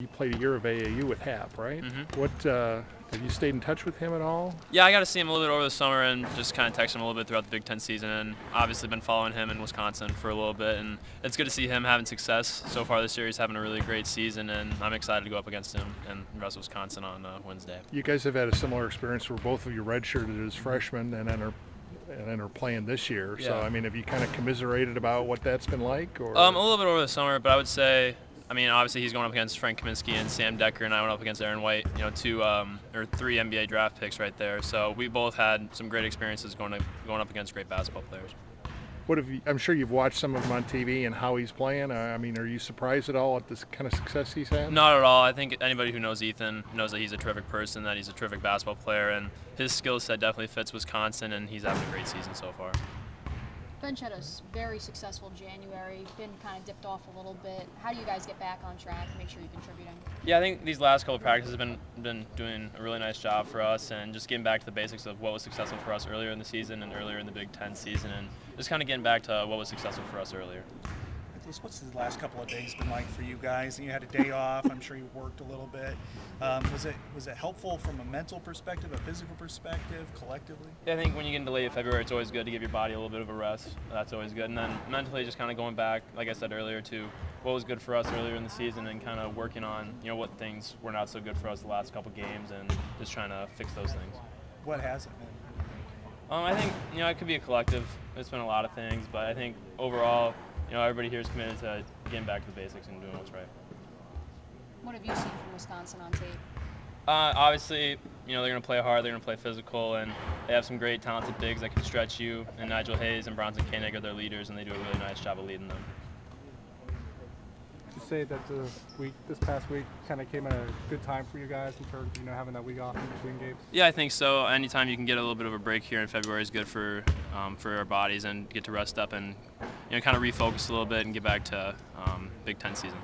You played a year of AAU with Hap, right? Mm-hmm. What have you stayed in touch with him at all? Yeah, I got to see him a little bit over the summer and just kind of text him a little bit throughout the Big Ten season, and obviously been following him in Wisconsin for a little bit, and it's good to see him having success so far this year. He's having a really great season, and I'm excited to go up against him and the rest of Wisconsin on Wednesday. You guys have had a similar experience where both of you redshirted as freshmen and then are playing this year. Yeah. So, I mean, have you kind of commiserated about what that's been like? Or? A little bit over the summer, but I would say, I mean, obviously he's going up against Frank Kaminsky and Sam Decker, and I went up against Aaron White, you know, three NBA draft picks right there. So we both had some great experiences going up against great basketball players. What have you? I'm sure you've watched some of him on TV and how he's playing. I mean, are you surprised at all at this kind of success he's had? Not at all. I think anybody who knows Ethan knows that he's a terrific person, that he's a terrific basketball player, and his skill set definitely fits Wisconsin, and he's having a great season so far. Bench had a very successful January, been kind of dipped off a little bit. How do you guys get back on track and make sure you're contributing? Yeah, I think these last couple of practices have been doing a really nice job for us, and just getting back to the basics of what was successful for us earlier in the season and earlier in the Big Ten season, and just kind of getting back to what was successful for us earlier. What's the last couple of days been like for you guys? You had a day off. I'm sure you worked a little bit. Was it helpful from a mental perspective, a physical perspective, collectively? Yeah, I think when you get into late February, it's always good to give your body a little bit of a rest. That's always good. And then mentally, just kind of going back, like I said earlier, to what was good for us earlier in the season, and kind of working on, you know, what things were not so good for us the last couple games, and just trying to fix those things. What has it been? I think, you know, it could be a collective. It's been a lot of things, but I think overall, you know, everybody here is committed to getting back to the basics and doing what's right. What have you seen from Wisconsin on tape? Obviously, you know, they're going to play hard, they're going to play physical, and they have some great talented bigs that can stretch you, and Nigel Hayes and Bronson Koenig are their leaders, and they do a really nice job of leading them. To say that this past week kind of came at a good time for you guys in terms of, you know, having that week off in between games? Yeah, I think so. Anytime you can get a little bit of a break here in February is good for our bodies, and get to rest up and, you know, kind of refocus a little bit and get back to Big Ten season.